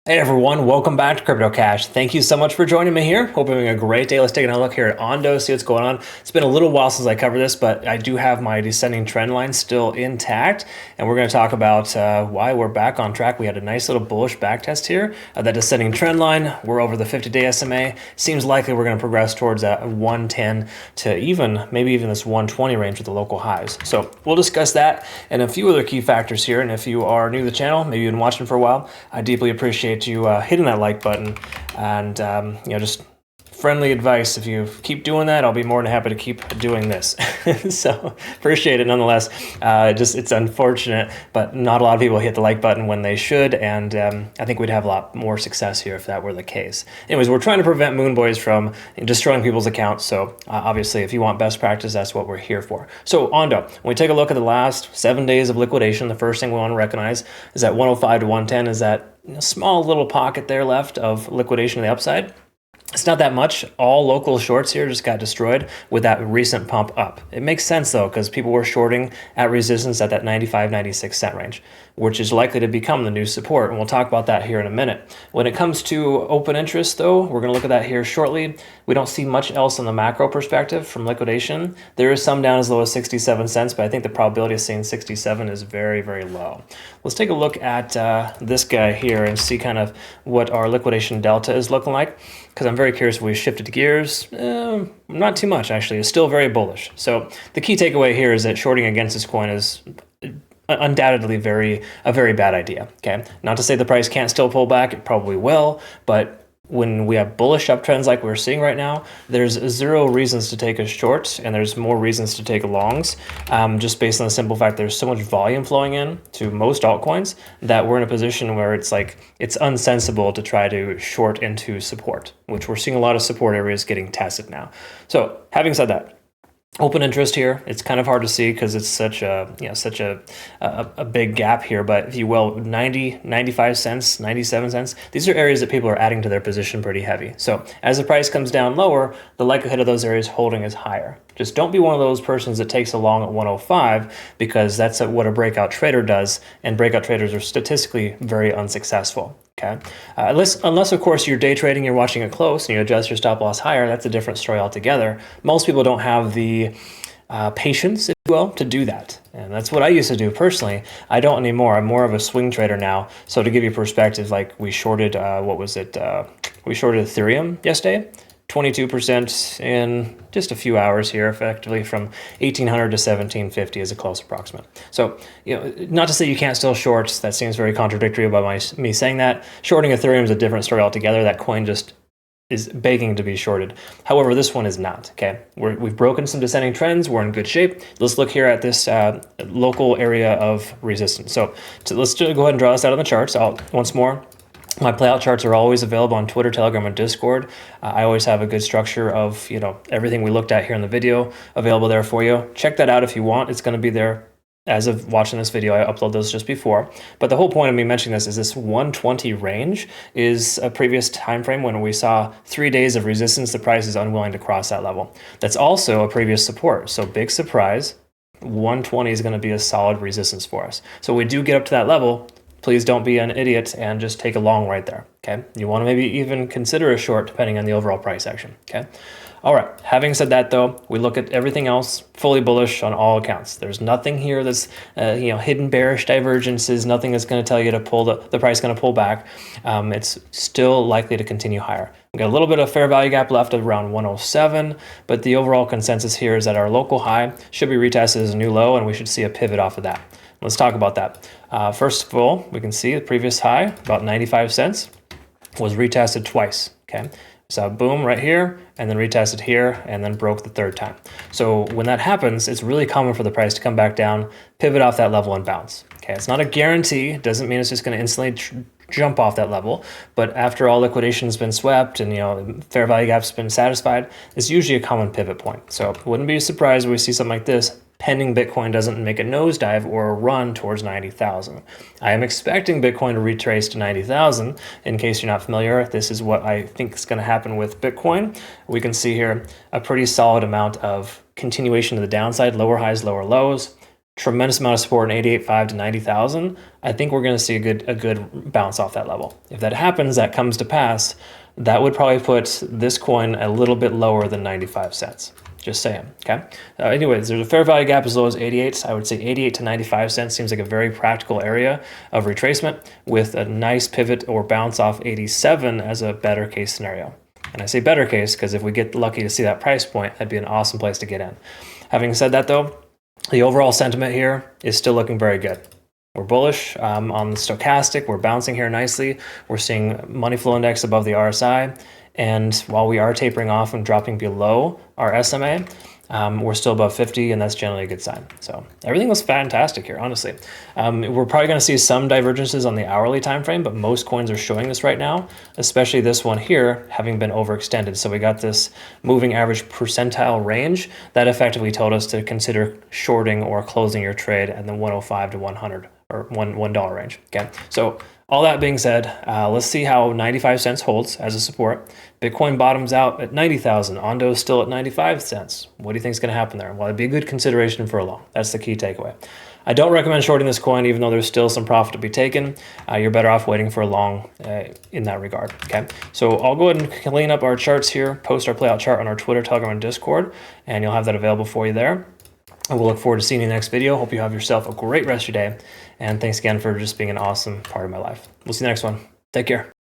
Hey everyone, welcome back to Crypto Cash. Thank you so much for joining me here. Hope you're having a great day. Let's take a look here at ONDO, see what's going on. It's been a little while since I covered this, but I do have my descending trend line still intact, and we're going to talk about why we're back on track. We had a nice little bullish back test here. That descending trend line, we're over the 50-day SMA. Seems likely we're going to progress towards that 110 to maybe even this 120 range with the local highs. So we'll discuss that and a few other key factors here. And if you are new to the channel, maybe you've been watching for a while, I deeply appreciate you hitting that like button and just friendly advice. If you keep doing that, I'll be more than happy to keep doing this. So appreciate it nonetheless. It's unfortunate, but not a lot of people hit the like button when they should, and I think we'd have a lot more success here if that were the case. Anyways, we're trying to prevent moon boys from destroying people's accounts, so obviously if you want best practice, that's what we're here for. So ONDO, when we take a look at the last 7 days of liquidation, the first thing we want to recognize is that 105 to 110 is that small little pocket there left of liquidation to the upside. It's not that much. All local shorts here just got destroyed with that recent pump up. It makes sense though, because people were shorting at resistance at that 95, 96 cent range, which is likely to become the new support. And we'll talk about that here in a minute. When it comes to open interest though, we're going to look at that here shortly. We don't see much else on the macro perspective from liquidation. There is some down as low as 67 cents, but I think the probability of seeing 67 is very, very low. Let's take a look at this guy here and see kind of what our liquidation delta is looking like, because I'm very curious if we shifted gears. Not too much, actually. It's still very bullish. So the key takeaway here is that shorting against this coin is undoubtedly a very bad idea. Okay, not to say the price can't still pull back. It probably will, but when we have bullish uptrends like we're seeing right now, there's zero reasons to take a short, and there's more reasons to take longs, just based on the simple fact there's so much volume flowing in to most altcoins that we're in a position where it's unsensible to try to short into support, which we're seeing a lot of support areas getting tested now. So having said that, open interest here, it's kind of hard to see because it's such a big gap here, but if you will, 90, 95 cents, 97 cents, these are areas that people are adding to their position pretty heavy. So as the price comes down lower, the likelihood of those areas holding is higher. Just don't be one of those persons that takes a long at 105, because that's what a breakout trader does, and breakout traders are statistically very unsuccessful. Okay, unless of course you're day trading, you're watching it close, and you adjust your stop loss higher. That's a different story altogether. Most people don't have the patience, if you will, to do that, and that's what I used to do personally. I don't anymore. I'm more of a swing trader now. So to give you perspective, like we shorted we shorted Ethereum yesterday, 22% in just a few hours here, effectively from 1800 to 1750 is a close approximate. So, not to say you can't still short. That seems very contradictory about me saying that. Shorting Ethereum is a different story altogether. That coin just is begging to be shorted. However, this one is not. Okay, we've broken some descending trends. We're in good shape. Let's look here at this local area of resistance. So let's go ahead and draw this out on the charts. Once more, my playout charts are always available on Twitter, Telegram, and Discord. I always have a good structure of everything we looked at here in the video available there for you. Check that out if you want. It's going to be there as of watching this video. I upload those just before. But the whole point of me mentioning this is this 120 range is a previous time frame when we saw 3 days of resistance. The price is unwilling to cross that level. That's also a previous support. So big surprise, 120 is going to be a solid resistance for us. So we do get up to that level. Please don't be an idiot and just take a long right there, okay? You want to maybe even consider a short depending on the overall price action, okay? All right, having said that though, we look at everything else fully bullish on all accounts. There's nothing here that's, hidden bearish divergences, nothing that's going to tell you to pull the price going to pull back. It's still likely to continue higher. We've got a little bit of fair value gap left of around 107, but the overall consensus here is that our local high should be retested as a new low, and we should see a pivot off of that. Let's talk about that. First of all, we can see the previous high, about 95 cents, was retested twice, okay? So boom right here, and then retested here, and then broke the third time. So when that happens, it's really common for the price to come back down, pivot off that level, and bounce. Okay, it's not a guarantee. It doesn't mean it's just going to instantly jump off that level. But after all liquidation's been swept and fair value gap's been satisfied, it's usually a common pivot point. So wouldn't be surprised when we see something like this, pending Bitcoin doesn't make a nosedive or a run towards 90,000. I am expecting Bitcoin to retrace to 90,000. In case you're not familiar, this is what I think is going to happen with Bitcoin. We can see here a pretty solid amount of continuation to the downside, lower highs, lower lows. tremendous amount of support in 88.5 to 90,000. I think we're going to see a good bounce off that level. If that happens, that comes to pass, that would probably put this coin a little bit lower than 95 cents. Just saying, okay? Anyways, there's a fair value gap as low as 88. I would say 88 to 95 cents seems like a very practical area of retracement with a nice pivot or bounce off 87 as a better case scenario. And I say better case because if we get lucky to see that price point, that'd be an awesome place to get in. Having said that though, the overall sentiment here is still looking very good. We're bullish on the stochastic. We're bouncing here nicely. We're seeing money flow index above the RSI. And while we are tapering off and dropping below our SMA, we're still above 50, and that's generally a good sign. So everything looks fantastic here, honestly. We're probably going to see some divergences on the hourly time frame, but most coins are showing this right now, especially this one here having been overextended. So we got this moving average percentile range that effectively told us to consider shorting or closing your trade at the 105 to 100 or $1 range. Okay, so all that being said, let's see how 95 cents holds as a support. Bitcoin bottoms out at 90,000. ONDO is still at 95 cents. What do you think is going to happen there? Well, it'd be a good consideration for a long. That's the key takeaway. I don't recommend shorting this coin, even though there's still some profit to be taken. You're better off waiting for a long in that regard. Okay, so I'll go ahead and clean up our charts here, post our playout chart on our Twitter, Telegram, and Discord, and you'll have that available for you there. And we'll look forward to seeing you in the next video. Hope you have yourself a great rest of your day. And thanks again for just being an awesome part of my life. We'll see you next one. Take care.